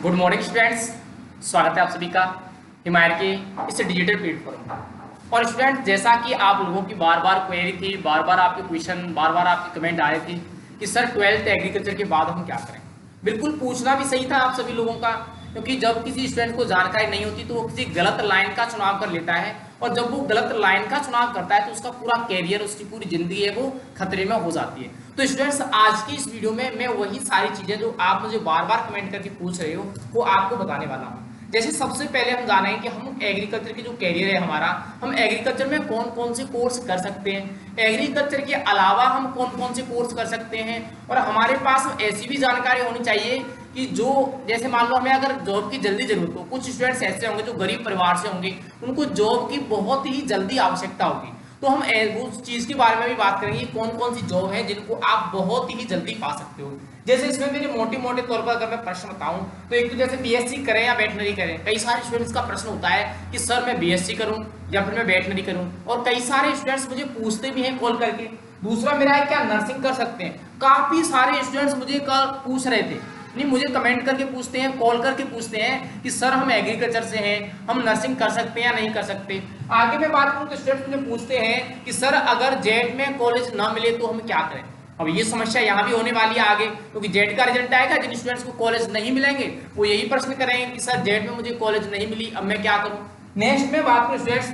Good morning students, स्वागत है आप सभी का हिमायर के इस डिजिटल प्लेटफॉर्म पर। और स्टूडेंट्स, जैसा कि आप लोगों की बार बार क्वेरी थी, बार बार आपके क्वेश्चन, बार बार आपके कमेंट आए थे कि सर 12th एग्रीकल्चर के बाद हम क्या करें। बिल्कुल पूछना भी सही था आप सभी लोगों का, क्योंकि जब किसी स्टूडेंट को जानकारी नहीं होती तो वो किसी गलत लाइन का चुनाव कर लेता है, और जब वो गलत लाइन का चुनाव करता है तो उसका पूरा कैरियर, उसकी पूरी जिंदगी है वो खतरे में हो जाती है। तो स्टूडेंट्स, आज की इस वीडियो में मैं वही सारी चीजें जो आप मुझे बार बार कमेंट करके पूछ रहे हो वो आपको बताने वाला हूँ। जैसे सबसे पहले हम जानेंगे कि हम एग्रीकल्चर की जो कैरियर है हमारा, हम एग्रीकल्चर में कौन कौन से कोर्स कर सकते हैं, एग्रीकल्चर के अलावा हम कौन कौन से कोर्स कर सकते हैं, और हमारे पास ऐसी भी जानकारी होनी चाहिए कि जो, जैसे मान लो हमें अगर जॉब की जल्दी जरूरत हो, कुछ स्टूडेंट्स ऐसे होंगे जो गरीब परिवार से होंगे, उनको जॉब की बहुत ही जल्दी आवश्यकता होगी, तो हम उस चीज के बारे में भी बात करेंगे कौन कौन सी जॉब है जिनको आप बहुत ही जल्दी पा सकते हो। जैसे इसमें मेरे मोटे तौर पर अगर मैं प्रश्न बताऊं तो एक तो जैसे बीएससी करें या वेटनरी करें। कई सारे स्टूडेंट्स का प्रश्न होता है कि सर मैं बीएससी करूं या फिर मैं वेटनरी करूं, और कई सारे स्टूडेंट्स मुझे पूछते भी हैं कॉल करके। दूसरा मेरा है क्या नर्सिंग कर सकते हैं। काफी सारे स्टूडेंट्स मुझे कल पूछ रहे थे, नहीं मुझे कमेंट करके पूछते हैं, कॉल करके पूछते हैं कि सर हम एग्रीकल्चर से हैं, हम नर्सिंग कर सकते हैं या नहीं कर सकते। आगे मैं बात करूं तो स्टूडेंट्स मुझे पूछते हैं कि सर अगर जेट में कॉलेज ना मिले तो हम क्या करें। अब ये समस्या यहाँ भी होने वाली है आगे, क्योंकि जेट का रिजल्ट आएगा, जिन स्टूडेंट्स को कॉलेज नहीं मिलेंगे वो यही प्रश्न करेंगे कि सर जेट में मुझे कॉलेज नहीं मिली, अब मैं क्या करूँ। नेक्स्ट में बात करूँ स्टूडेंट्स,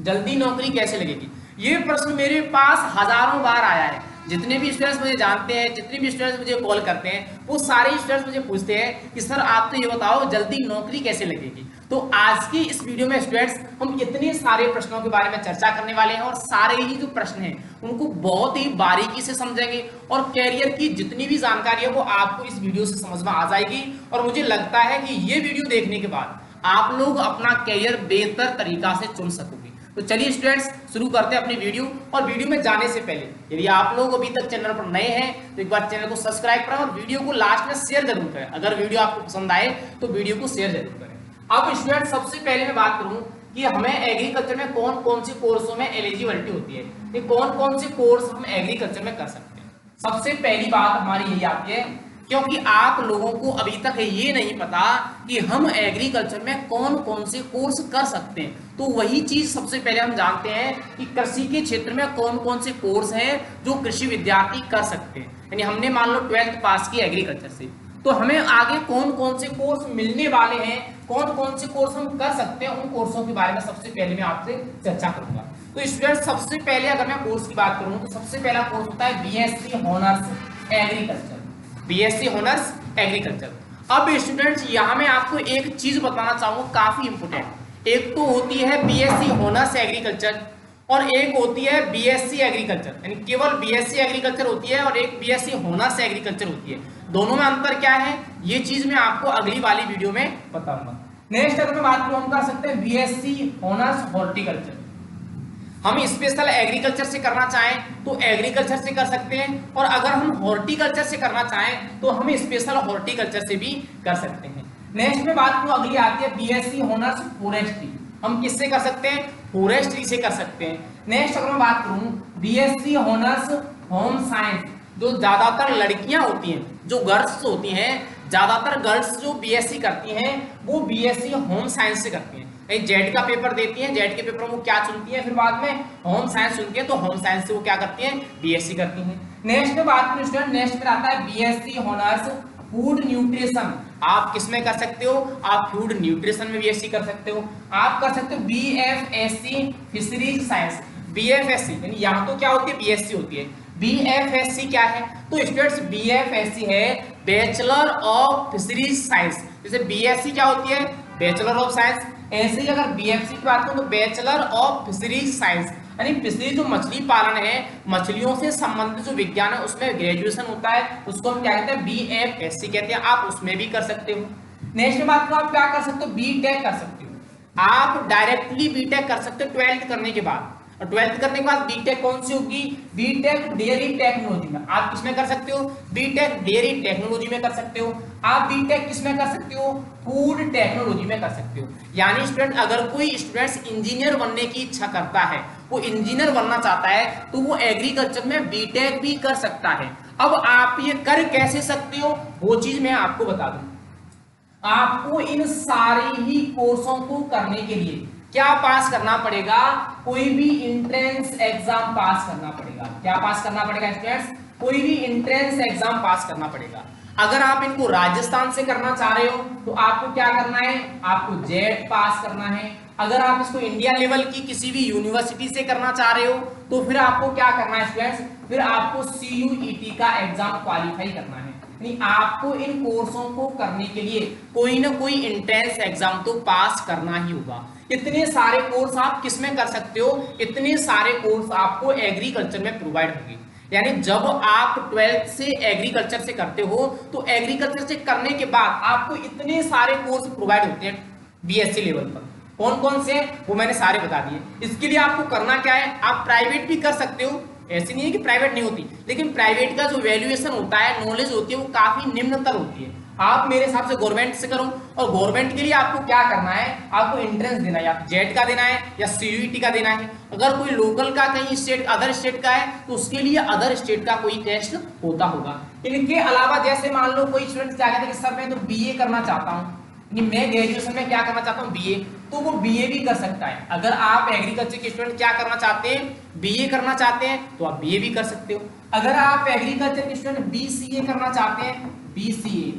जल्दी नौकरी कैसे लगेगी। ये प्रश्न मेरे पास हजारों बार आया है। जितने भी स्टूडेंट्स मुझे जानते हैं, जितने भी स्टूडेंट्स मुझे कॉल करते हैं, वो सारे स्टूडेंट्स मुझे पूछते हैं कि सर आप तो ये बताओ जल्दी नौकरी कैसे लगेगी। तो आज की इस वीडियो में स्टूडेंट्स हम इतने सारे प्रश्नों के बारे में चर्चा करने वाले हैं, और सारे ही जो प्रश्न हैं उनको बहुत ही बारीकी से समझेंगे, और कैरियर की जितनी भी जानकारी है वो आपको इस वीडियो से समझ में आ जाएगी। और मुझे लगता है कि ये वीडियो देखने के बाद आप लोग अपना कैरियर बेहतर तरीका से चुन सकोगे। तो चलिए स्टूडेंट्स शुरू करते हैं अपनी वीडियो। और वीडियो में जाने से पहले यदि आप लोग अभी तक चैनल पर नए हैं तो एक बार चैनल को सब्सक्राइब करें और वीडियो को लास्ट में शेयर जरूर करें। अगर वीडियो आपको पसंद आए तो वीडियो को शेयर जरूर करें। अब स्टूडेंट, सबसे पहले मैं बात करूं कि हमें एग्रीकल्चर में कौन कौन से कोर्सों में एलिजिबिलिटी होती है, कि कौन कौन से कोर्स हम एग्रीकल्चर में कर सकते हैं। सबसे पहली बात हमारी यही आती है, क्योंकि आप लोगों को अभी तक ये नहीं पता कि हम एग्रीकल्चर में कौन कौन से कोर्स कर सकते हैं। तो वही चीज सबसे पहले हम जानते हैं कि कृषि के क्षेत्र में कौन कौन से कोर्स हैं जो कृषि विद्यार्थी कर सकते हैं। यानी हमने मान लो 12th पास की एग्रीकल्चर से, तो हमें आगे कौन कौन से कोर्स मिलने वाले हैं, कौन कौन से कोर्स हम कर सकते हैं, उन कोर्सों के बारे में सबसे पहले मैं आपसे चर्चा करूंगा। तो स्टूडेंट, सबसे पहले अगर मैं कोर्स की बात करूं तो सबसे पहला कोर्स होता है BSc honours agriculture. BSc honours agriculture. अब स्टूडेंट्स, यहां मैं आपको एक चीज बताना चाहूंगा काफी इंपोर्टेंट। एक तो होती है बीएससी ऑनर्स एग्रीकल्चर और एक होती है बीएससी एग्रीकल्चर, यानी केवल बीएससी एग्रीकल्चर होती है और एक बीएससी ऑनर्स एग्रीकल्चर होती है। दोनों में अंतर क्या है ये चीज मैं आपको अगली वाली वीडियो में बताऊंगा। नेक्स्ट अगर मैं बात करूं, हम कर सकते हैं बीएससी ऑनर्स हॉर्टिकल्चर। हम स्पेशल एग्रीकल्चर से करना चाहें तो एग्रीकल्चर से कर सकते हैं, और अगर हम हॉर्टिकल्चर से करना चाहें तो हम स्पेशल हॉर्टिकल्चर से भी कर सकते हैं। नेक्स्ट में बात करूं, अगली आती है बीएससी ऑनर्स फॉरेस्ट्री। हम किससे कर सकते हैं, फॉरेस्ट्री से कर सकते हैं। नेक्स्ट अगर मैं बात करूं बीएससी ऑनर्स होम साइंस, जो ज्यादातर लड़कियां होती हैं, जो गर्ल्स होती हैं, ज्यादातर गर्ल्स जो बीएससी करती हैं वो बीएससी होम साइंस से करती हैं। जेड का पेपर देती हैं, जेड के पेपर में वो क्या चुनती हैं, फिर बाद में होम साइंस चुनती हैं, तो होम साइंस से वो क्या करती हैं, बीएससी करती हैं। नेक्स्ट में बात करें स्टूडेंट, नेक्स्ट में आता है बीएससी ऑनर्स फूड न्यूट्रिशन। आप किसमें कर सकते हो, आप फूड न्यूट्रिशन में बीएससी कर सकते हो। आप कर सकते हो बीएफएससी फिशरीज साइंस। बीएफएससी यानी यहाँ तो क्या होती है, बीएससी होती है। बीएफएससी क्या है, तो स्टूडेंट्स बीएफएससी है बैचलर ऑफ फिशरीज साइंस। जैसे बीएससी क्या होती है, बैचलर ऑफ साइंस, ऐसे ही अगर बीएफसी की बात करूं तो बैचलर ऑफ फिशरीज साइंस, यानी फिशरी जो मछली पालन है, मछलियों से संबंधित जो विज्ञान है उसमें ग्रेजुएशन होता है, उसको हम क्या कहते हैं, बीएफएससी कहते हैं। आप उसमें भी कर सकते हो। नेक्स्ट बात को आप क्या कर सकते हो, बीटेक कर सकते हो। आप डायरेक्टली बीटेक कर सकते हो 12th करने के बाद, और 12th करने के बाद बीटेक कौन सी होगी, बीटेक डेयरी टेक्नोलॉजी में। आप किसमें कर सकते हो, बीटेक डेयरी टेक्नोलॉजी में कर सकते हो। आप बीटेक किसमें कर सकते हो, फूड टेक्नोलॉजी में कर सकते हो। यानी स्टूडेंट, अगर कोई स्टूडेंट्स इंजीनियर बनने की इच्छा करता है, वो इंजीनियर बनना चाहता है, तो वो एग्रीकल्चर में बीटेक भी कर सकता है। अब आप ये कर कैसे सकते हो वो चीज मैं आपको बता दूं। आपको इन सारे ही कोर्सों को करने के लिए क्या पास करना पड़ेगा, कोई भी एंट्रेंस एग्जाम पास करना पड़ेगा। क्या पास करना पड़ेगा स्टूडेंट्स, कोई भी एंट्रेंस एग्जाम पास करना पड़ेगा। अगर आप इनको राजस्थान से करना चाह रहे हो तो आपको क्या करना है, आपको जेट पास करना है। अगर आप इसको इंडिया लेवल की किसी भी यूनिवर्सिटी से करना चाह रहे हो तो फिर आपको क्या करना है स्टूडेंट्स, फिर आपको CUET का एग्जाम क्वालिफाई करना है। यानी आपको इन कोर्सों को करने के लिए कोई ना कोई एंट्रेंस एग्जाम तो पास करना ही होगा। इतने सारे कोर्स आप किस में कर सकते हो, इतने सारे कोर्स आपको एग्रीकल्चर में प्रोवाइड होंगे। यानी जब आप 12th से एग्रीकल्चर से करते हो तो एग्रीकल्चर से करने के बाद आपको इतने सारे कोर्स प्रोवाइड होते हैं BSc लेवल पर। कौन कौन से वो मैंने सारे बता दिए। इसके लिए आपको करना क्या है, आप प्राइवेट भी कर सकते हो, ऐसे नहीं है कि प्राइवेट नहीं होती, लेकिन प्राइवेट का जो वैल्यूएशन होता है, नॉलेज होती है, वो काफी निम्नतर होती है। आप मेरे हिसाब से गवर्नमेंट से करो, और गवर्नमेंट के लिए आपको क्या करना है, आपको एंट्रेंस देना है, या जेट का देना है या CUET का देना है। अगर कोई लोकल का कहीं स्टेट अदर स्टेट का है तो उसके लिए अदर स्टेट का कोई टेस्ट होता होगा। इनके अलावा जैसे मान लो कोई स्टूडेंट क्या कहते हैं कि सर मैं तो BA करना चाहता हूँ, मैं ग्रेजुएशन में क्या करना चाहता हूँ BA, तो वो BA भी कर सकता है। अगर आप एग्रीकल्चर के स्टूडेंट क्या करना चाहते हैं, BA करना चाहते हैं, तो आप BA भी कर सकते हो। अगर आप एग्रीकल्चर के स्टूडेंट BCA करना चाहते हैं, BCA,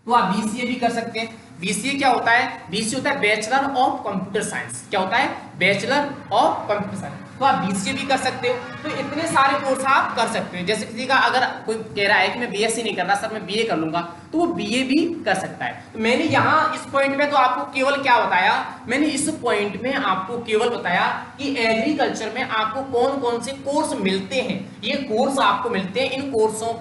तो आप BCA भी कर सकते हैं। BCA क्या होता है, BCA होता है बैचलर ऑफ कंप्यूटर साइंस। क्या होता है, बैचलर ऑफ कंप्यूटर साइंस, तो आप BCA भी कर सकते हो। तो इतने सारे कोर्स आप कर सकते हो। जैसे किसी का अगर कोई कह रहा है कि मैं BSc नहीं कर रहा सर, मैं BA कर लूंगा, तो वो BA भी कर सकता है। तो मैंने यहाँ इस पॉइंट में तो आपको केवल क्या बताया, मैंने इस पॉइंट में आपको केवल बताया कि एग्रीकल्चर में आपको कौन कौन से कोर्स मिलते हैं। ये कोर्स आपको मिलते हैं, इन कोर्सों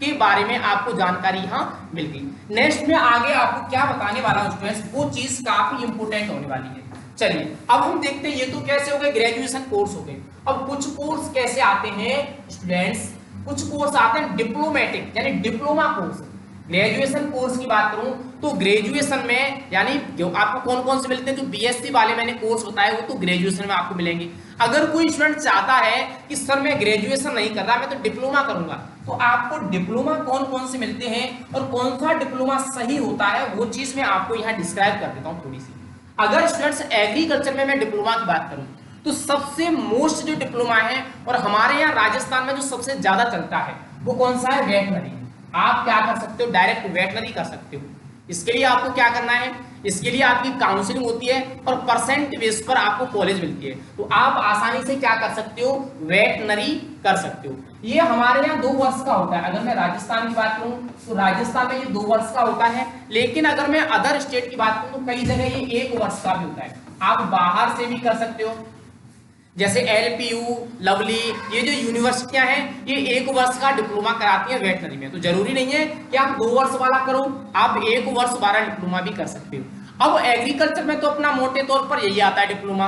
के बारे में आपको जानकारी यहाँ मिल गई। नेक्स्ट में आगे आपको क्या बताने वाला हूँ स्टूडेंट्स, वो चीज काफी इंपोर्टेंट होने वाली है। चलिए अब हम देखते हैं, ये तो कैसे हो गए, ग्रेजुएशन कोर्स हो गए। अब कुछ कोर्स कैसे आते हैं स्टूडेंट्स, कुछ कोर्स आते हैं डिप्लोमेटिक यानी डिप्लोमा कोर्स। ग्रेजुएशन कोर्स की बात करूं तो ग्रेजुएशन में यानी जो आपको कौन कौन से मिलते हैं, जो BSc वाले मैंने कोर्स बताए वो तो ग्रेजुएशन में आपको मिलेंगे। अगर कोई स्टूडेंट चाहता है कि सर मैं ग्रेजुएशन नहीं कर रहा, मैं तो डिप्लोमा करूंगा, तो आपको डिप्लोमा कौन कौन से मिलते हैं और कौन सा डिप्लोमा सही होता है वो चीज मैं आपको यहाँ डिस्क्राइब कर देता हूँ थोड़ी सी। अगर स्टूडेंट्स एग्रीकल्चर में मैं डिप्लोमा की बात करूं तो सबसे मोस्ट जो डिप्लोमा है और हमारे यहाँ राजस्थान में जो सबसे ज्यादा चलता है वो कौन सा है, वेटनरी। आप क्या कर सकते हो, डायरेक्ट वेटनरी कर सकते हो। इसके लिए आपको क्या करना है, इसके लिए आपकी काउंसलिंग होती है और परसेंट बेस पर आपको कॉलेज मिलती है, तो आप आसानी से क्या कर सकते हो, वेटनरी कर सकते हो। ये हमारे यहाँ 2 वर्ष का होता है। अगर मैं राजस्थान की बात करूं तो राजस्थान में ये 2 वर्ष का होता है, लेकिन अगर मैं अदर स्टेट की बात करूं तो कई जगह ये 1 वर्ष का भी होता है। आप बाहर से भी कर सकते हो, जैसे LPU, लवली, ये जो यूनिवर्सिटियां हैं ये 1 वर्ष का डिप्लोमा कराती है वेटनरी में। तो जरूरी नहीं है कि आप 2 वर्ष वाला करो, आप 1 वर्ष वाला डिप्लोमा भी कर सकते हो। अब एग्रीकल्चर में तो अपना मोटे तौर पर यही आता है डिप्लोमा।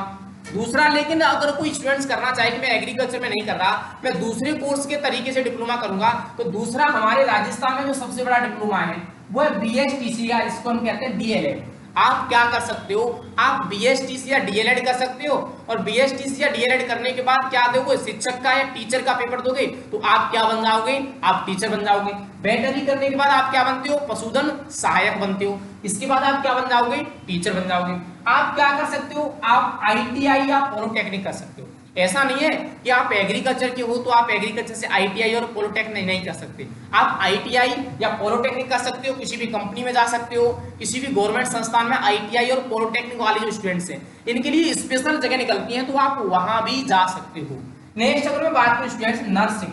दूसरा, लेकिन अगर कोई स्टूडेंट्स करना चाहे कि मैं एग्रीकल्चर में नहीं कर रहा, मैं दूसरे कोर्स के तरीके से डिप्लोमा करूंगा, तो दूसरा हमारे राजस्थान में जो सबसे बड़ा डिप्लोमा है वो है BSTC या इसको हम कहते हैं DLED। आप क्या कर सकते हो, आप BSTC या DLED कर सकते हो, और BSTC या DLED करने के बाद क्या दोगे, शिक्षक का या टीचर का पेपर दोगे, तो आप क्या बन जाओगे, आप टीचर बन जाओगे। वेटनरी करने के बाद आप क्या बनते हो, पशुधन सहायक बनते हो। इसके बाद आप क्या बन जाओगे, टीचर बन जाओगे। आप क्या कर सकते हो, आप ITI या पॉलिटेक्निक कर सकते हो। ऐसा नहीं है कि आप एग्रीकल्चर के हो तो आप एग्रीकल्चर से ITI और पॉलिटेक्निक नहीं कर सकते। आप ITI या पॉलिटेक्निक कर सकते हो, किसी भी कंपनी में जा सकते हो, किसी भी गवर्नमेंट संस्थान में ITI और पॉलिटेक्निक वाले जो स्टूडेंट्स हैं इनके लिए स्पेशल जगह निकलती हैं, तो आप वहां भी जा सकते हो। नेक्स्ट अगर मैं बात करूं स्टूडेंट्स, नर्सिंग।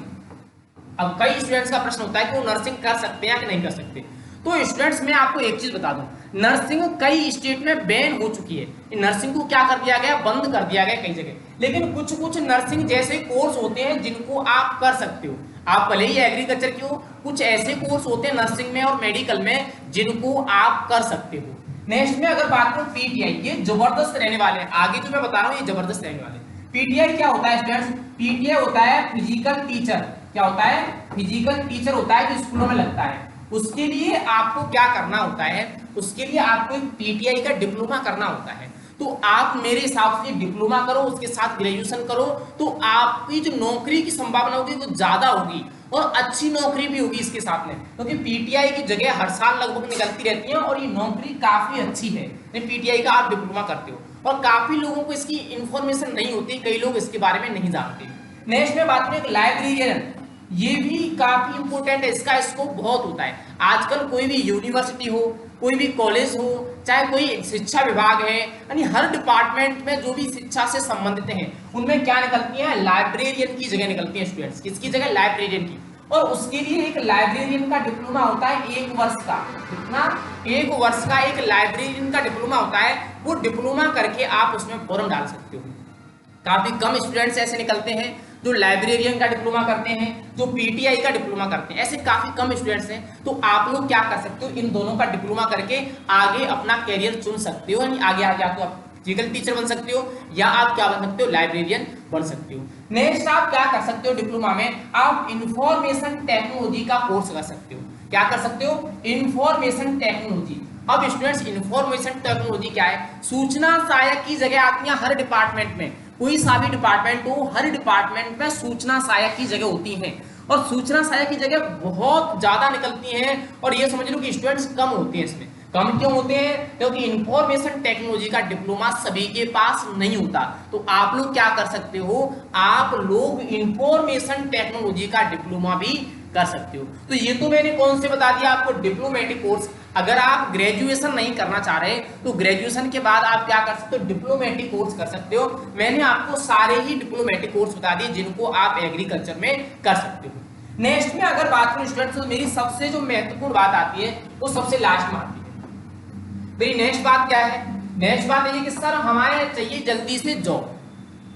अब कई स्टूडेंट्स का प्रश्न होता है कि वो नर्सिंग कर सकते हैं या नहीं कर सकते। तो स्टूडेंट्स मैं आपको एक चीज बता दूं, नर्सिंग कई स्टेट में बैन हो चुकी है। नर्सिंग को क्या कर दिया गया, बंद कर दिया गया कई जगह, लेकिन कुछ कुछ नर्सिंग जैसे कोर्स होते हैं जिनको आप कर सकते हो। आप भले ही एग्रीकल्चर के हो, कुछ ऐसे कोर्स होते हैं नर्सिंग में और मेडिकल में जिनको आप कर सकते हो। नेक्स्ट में अगर बात करूं PTI, ये जबरदस्त रहने वाले हैं, आगे जो मैं बता रहा हूं ये जबरदस्त रहने वाले हैं। PTI क्या होता है स्टूडेंट्स, PTI होता है फिजिकल टीचर। क्या होता है, फिजिकल टीचर होता है जो स्कूलों में लगता है। उसके लिए आपको क्या करना होता है, उसके लिए आपको एक PTI का डिप्लोमा करना होता है। तो आप मेरे हिसाब से डिप्लोमा करो, उसके साथ ग्रेजुएशन करो, तो आपकी जो नौकरी की संभावना होगी वो ज्यादा होगी। और अच्छी नौकरी भी होगी इसके साथ में, क्योंकि पीटीआई की जगह हर साल लगभग निकलती रहती है और ये नौकरी काफी अच्छी है। पीटीआई का आप डिप्लोमा करते हो और काफी लोगों को इसकी इंफॉर्मेशन नहीं होती, कई लोग इसके बारे में नहीं जानते। नेक्स्ट में बात करें लाइब्रेरियन, ये भी काफी इंपॉर्टेंट है, इसका स्कोप बहुत होता है। आजकल कोई भी यूनिवर्सिटी हो, कोई भी कॉलेज हो, चाहे कोई शिक्षा विभाग है, यानी हर डिपार्टमेंट में जो भी शिक्षा से संबंधित हैं उनमें क्या निकलती है, लाइब्रेरियन की जगह निकलती है स्टूडेंट्स। किसकी जगह, लाइब्रेरियन की। और उसके लिए एक लाइब्रेरियन का डिप्लोमा होता है 1 वर्ष का। कितना, 1 वर्ष का एक लाइब्रेरियन का डिप्लोमा होता है। वो डिप्लोमा करके आप उसमें फॉर्म डाल सकते हो। काफी कम स्टूडेंट्स ऐसे निकलते हैं जो लाइब्रेरियन का डिप्लोमा करते हैं, जो पीटीआई का डिप्लोमा करते हैं, ऐसे काफी कम स्टूडेंट्स हैं। तो आप लोग क्या कर सकते हो, इन दोनों का डिप्लोमा करके आगे अपना कैरियर चुन सकते हो, यानी आगे आगे तो आप फिजिकल टीचर बन सकते हो या आप क्या बन सकते हो, लाइब्रेरियन बन सकते हो। नेक्स्ट आप क्या कर सकते हो डिप्लोमा में, आप इंफॉर्मेशन टेक्नोलॉजी का कोर्स कर सकते हो। क्या कर सकते हो, इंफॉर्मेशन टेक्नोलॉजी। अब स्टूडेंट्स इंफॉर्मेशन टेक्नोलॉजी क्या है, सूचना सहायक की जगह आती है हर डिपार्टमेंट में। कोई सा भी डिपार्टमेंट हो, हर डिपार्टमेंट में सूचना सहायक की जगह होती है और सूचना सहायक की जगह बहुत ज्यादा निकलती हैं। और ये समझ लो कि स्टूडेंट्स कम होते हैं इसमें। कम क्यों होते हैं, क्योंकि इंफॉर्मेशन टेक्नोलॉजी का डिप्लोमा सभी के पास नहीं होता। तो आप लोग क्या कर सकते हो, आप लोग इंफॉर्मेशन टेक्नोलॉजी का डिप्लोमा भी कर सकते हो। तो ये तो मैंने कौन से बता दिया आपको, डिप्लोमेटिक कोर्स। अगर आप ग्रेजुएशन नहीं करना चाह रहे तो ग्रेजुएशन के बाद आप क्या कर सकते हो, डिप्लोमेटिक कोर्स कर सकते हो। मैंने आपको सारे ही डिप्लोमेटिक कोर्स बता दिए जिनको आप एग्रीकल्चर में कर सकते हो। नेक्स्ट में अगर बात करूं स्टूडेंट्स, तो मेरी सबसे जो महत्वपूर्ण बात आती है वो सबसे लास्ट में आती है। मेरी नेक्स्ट बात क्या है, नेक्स्ट बात ये कि सर हमारे चाहिए जल्दी से जॉब।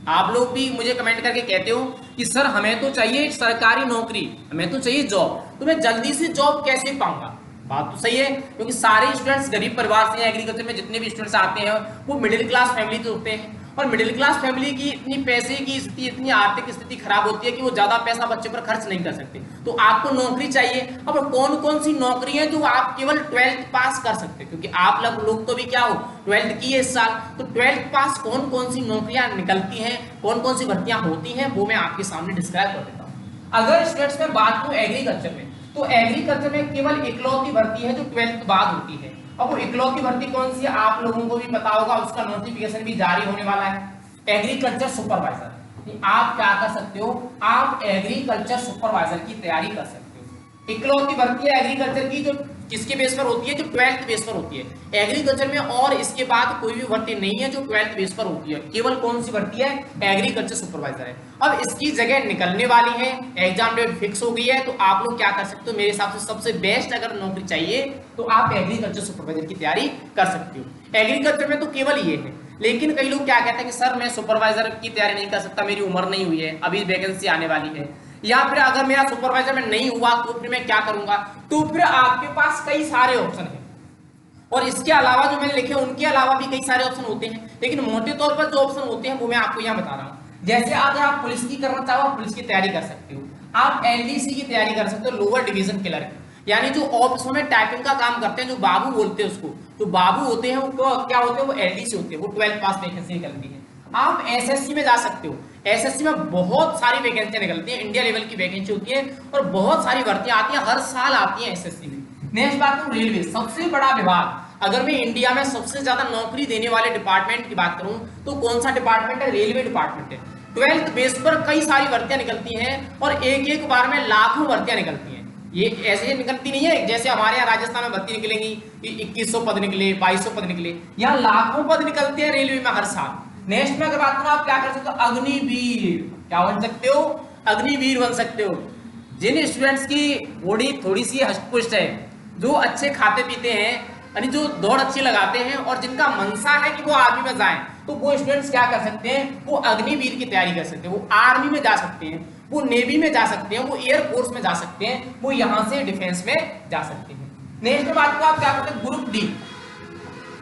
आप लोग भी मुझे कमेंट करके कहते हो कि सर हमें तो चाहिए सरकारी नौकरी, हमें तो चाहिए जॉब, तो मैं जल्दी से जॉब कैसे पाऊंगा। बात तो सही है, क्योंकि सारे स्टूडेंट्स गरीब परिवार से, एग्रीकल्चर में जितने भी स्टूडेंट्स आते हैं वो मिडिल क्लास फैमिली से होते हैं। और मिडिल क्लास फैमिली की इतनी पैसे की स्थिति, इतनी आर्थिक स्थिति खराब होती है कि वो ज्यादा पैसा बच्चे पर खर्च नहीं कर सकते। तो आपको नौकरी चाहिए। अब कौन कौन सी नौकरी है जो आप केवल 12th पास कर सकते हैं, क्योंकि आप लोग तो भी क्या हो, 12th की है इस साल। तो 12th पास कौन कौन सी नौकरियां निकलती हैं, कौन कौन सी भर्तियां होती हैं, वो मैं आपके सामने डिस्क्राइब कर देता हूँ। अगर स्टूडेंट्स में बात करूं एग्रीकल्चर में, तो एग्रीकल्चर में केवल इकलौती भर्ती है जो 12th बाद होती है। अब वो इकलौती भर्ती कौन सी है, आप लोगों को भी पता होगा, उसका नोटिफिकेशन भी जारी होने वाला है, एग्रीकल्चर सुपरवाइजर। आप क्या कर सकते हो, आप एग्रीकल्चर सुपरवाइजर की तैयारी कर सकते हो। इकलौती भर्ती है एग्रीकल्चर की जो किसके बेस पर होती है, जो 12th बेस पर होती है एग्रीकल्चर में, और इसके बाद कोई भी भर्ती नहीं है जो 12th बेस पर होती है। केवल कौन सी भर्ती है, एग्रीकल्चर सुपरवाइजर है। अब इसकी जगह निकलने वाली है, एग्जाम डेट फिक्स हो गई है। तो आप लोग क्या कर सकते हो, मेरे हिसाब से सबसे बेस्ट अगर नौकरी चाहिए तो आप एग्रीकल्चर सुपरवाइजर की तैयारी कर सकते हो। एग्रीकल्चर में तो केवल ये है, लेकिन कई लोग क्या कहते हैं कि सर मैं सुपरवाइजर की तैयारी नहीं कर सकता, मेरी उम्र नहीं हुई है, अभी वैकेंसी आने वाली है, या फिर अगर मेरा सुपरवाइजर में नहीं हुआ तो फिर मैं क्या करूंगा। तो फिर आपके पास कई सारे ऑप्शन हैं, और इसके अलावा जो मैंने लिखे उनके अलावा भी कई सारे ऑप्शन होते हैं, लेकिन मोटे तौर पर जो ऑप्शन होते हैं वो मैं आपको यहाँ बता रहा हूँ। जैसे अगर आप पुलिस की करना चाहो, आप पुलिस की तैयारी कर सकते हो, आप एलडीसी की तैयारी कर सकते हो, लोअर डिवीजन क्लर्क, यानी जो ऑफिसों में टाइपिंग का काम करते हैं, जो बाबू बोलते हैं उसको, जो बाबू होते हैं वो क्या होते हैं, वो एलडीसी होते हैं, वो 12th पास वैकेंसी निकलती है। आप एसएससी में जा सकते हो, एसएससी में बहुत सारी वैकेंसी निकलती है, इंडिया लेवल की वैकेंसी होती है और बहुत सारी भर्तियां आती हैं, हर साल आती हैं एसएससी में। नेक्स्ट बात करूं रेलवे, सबसे बड़ा विभाग। अगर मैं इंडिया में सबसे ज्यादा नौकरी देने वाले डिपार्टमेंट की बात करूं तो कौन सा डिपार्टमेंट है, रेलवे डिपार्टमेंट है। 12th बेस पर कई सारी भर्तियां निकलती हैं और एक एक बार में लाखों भर्तियां निकलती हैं। ये ऐसे निकलती नहीं है जैसे हमारे यहाँ राजस्थान में भर्ती निकलेंगी 2100 पद निकले, 2200 पद निकले, यहाँ लाखों पद निकलते हैं रेलवे में हर साल। नेक्स्ट में अगर बात करें, आप क्या कर सकते हो, अग्निवीर। क्या बन सकते हो, अग्निवीर बन सकते हो। जिन स्टूडेंट्स की बॉडी थोड़ी सी हष्ट-पुष्ट है, जो अच्छे खाते पीते हैं, यानी जो दौड़ अच्छी लगाते हैं और जिनका मनसा है कि वो आर्मी में जाएं, तो वो स्टूडेंट्स क्या कर सकते हैं, वो अग्निवीर की तैयारी कर सकते हैं। वो आर्मी में जा सकते हैं, वो नेवी में जा सकते हैं, वो एयरफोर्स में जा सकते हैं, वो यहां से डिफेंस में जा सकते हैं। नेक्स्ट बात को आप क्या करते हैं, ग्रुप डी।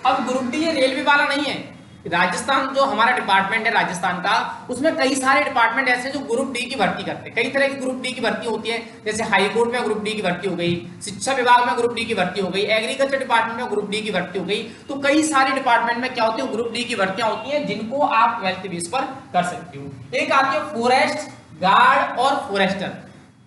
अब ग्रुप डी ये रेलवे वाला नहीं है, राजस्थान जो हमारा डिपार्टमेंट है राजस्थान का, उसमें कई सारे डिपार्टमेंट ऐसे जो ग्रुप डी की भर्ती करते हैं। कई तरह की ग्रुप डी की भर्ती होती है, जैसे हाई कोर्ट में ग्रुप डी की भर्ती हो गई, शिक्षा विभाग में ग्रुप डी की भर्ती हो गई, एग्रीकल्चर डिपार्टमेंट में ग्रुप डी की भर्ती हो गई। तो कई सारे डिपार्टमेंट में क्या होती है, ग्रुप डी की भर्तियां होती है, जिनको आप 12th बेस पर कर सकते हो। एक आती है फॉरेस्ट गार्ड और फॉरेस्टर।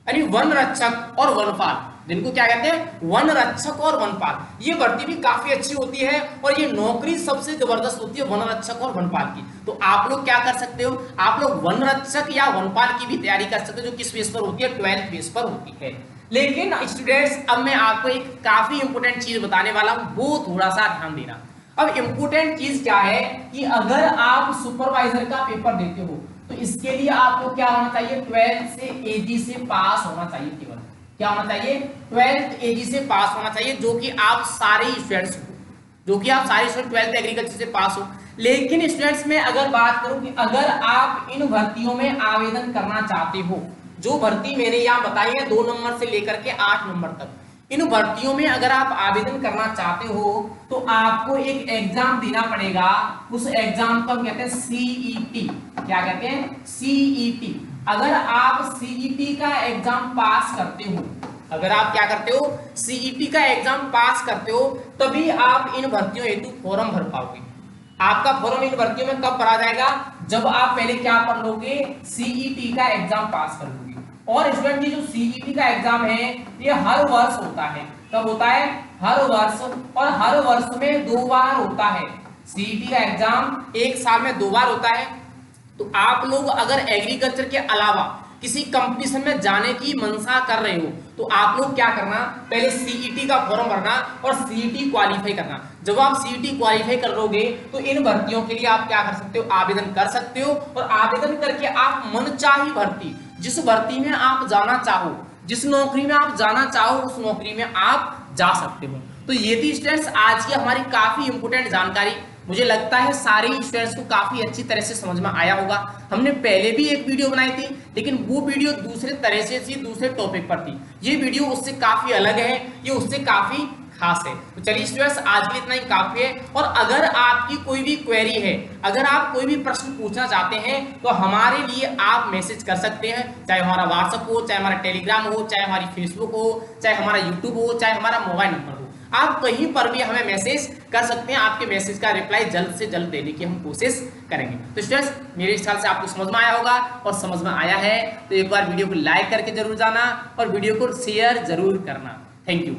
यानी वन रक्षक और वनपाल, जिनको क्या कहते हैं, वन रक्षक और वनपाल। ये भर्ती भी काफी अच्छी होती है और ये नौकरी सबसे जबरदस्त होती है वन रक्षक और वनपाल की। तो आप लोग क्या कर सकते हो, आप लोग वन रक्षक या वनपाल की भी तैयारी कर सकते हो, जो किस बेस पर होती है, 12th बेस पर होती है। लेकिन स्टूडेंट्स अब मैं आपको एक काफी इंपोर्टेंट चीज बताने वाला हूं, वो थोड़ा सा ध्यान देना। अब इंपोर्टेंट चीज क्या है कि अगर आप सुपरवाइजर का पेपर देते हो तो इसके लिए आपको क्या होना चाहिए, 12th से एजी से पास होना चाहिए। केवल क्या होना चाहिए, 12th एजी से पास होना चाहिए, जो कि आप सारे स्टूडेंट्स हो, जो कि आप सारे स्टूडेंट 12th एग्रीकल्चर से पास हो। लेकिन स्टूडेंट्स में अगर बात करूं कि अगर आप इन भर्तियों में आवेदन करना चाहते हो, जो भर्ती मैंने यहाँ बताई है 2 नंबर से लेकर के 8 नंबर तक, इन भर्तियों में अगर आप आवेदन करना चाहते हो तो आपको एक एग्जाम देना पड़ेगा। उस एग्जाम को हम कहते हैं सीईटी। क्या कहते हैं, सीईटी। अगर आप सीईटी का एग्जाम पास करते हो, अगर आप क्या करते हो, सीईटी का एग्जाम पास करते हो, तभी आप इन भर्तियों हेतु फॉर्म भर पाओगे। आपका फॉर्म इन भर्तियों में कब भरा जाएगा, जब आप पहले क्या पढ़ लोगे, सीईटी का एग्जाम पास कर लोगे। और स्टूडेंट ये जो सीईटी का एग्जाम है ये हर वर्ष होता है। कब होता है, हर वर्ष। और हर वर्ष में 2 बार होता है। सीईटी का एग्जाम एक साल में 2 बार होता है। तो आप लोग अगर एग्रीकल्चर के अलावा किसी कंपटीशन में जाने की मंशा कर रहे हो तो आप लोग क्या करना, पहले सीईटी का फॉर्म भरना और सीईटी क्वालिफाई करना। जब आप सीईटी क्वालिफाई कर लोगे तो इन भर्तियों के लिए आप क्या कर सकते हो, आवेदन कर सकते हो। और आवेदन करके आप मनचाही भर्ती, जिस भर्ती में आप जाना चाहो, जिस नौकरी में आप जाना चाहो, उस नौकरी में आप जा सकते हो। तो ये थी स्टूडेंट्स आज की हमारी काफी इंपोर्टेंट जानकारी। मुझे लगता है सारे स्टूडेंट्स को काफी अच्छी तरह से समझ में आया होगा। हमने पहले भी एक वीडियो बनाई थी, लेकिन वो वीडियो दूसरे तरह से थी, दूसरे टॉपिक पर थी। ये वीडियो उससे काफी अलग है, ये उससे काफी खास है। तो चलिए स्टूडेंट्स आज के लिए इतना ही काफी है। और अगर आपकी कोई भी क्वेरी है, अगर आप कोई भी प्रश्न पूछना चाहते हैं तो हमारे लिए आप मैसेज कर सकते हैं, चाहे हमारा व्हाट्सएप हो, चाहे हमारा टेलीग्राम हो, चाहे हमारी फेसबुक हो, चाहे हमारा यूट्यूब हो, चाहे हमारा मोबाइल नंबर हो। आप कहीं पर भी हमें मैसेज कर सकते हैं। आपके मैसेज का रिप्लाई जल्द से जल्द देने की हम कोशिश करेंगे। तो स्टूडेंट्स मेरे ख्याल से आपको समझ में आया होगा, और समझ में आया है तो एक बार वीडियो को लाइक करके जरूर जाना और वीडियो को शेयर जरूर करना। Thank you.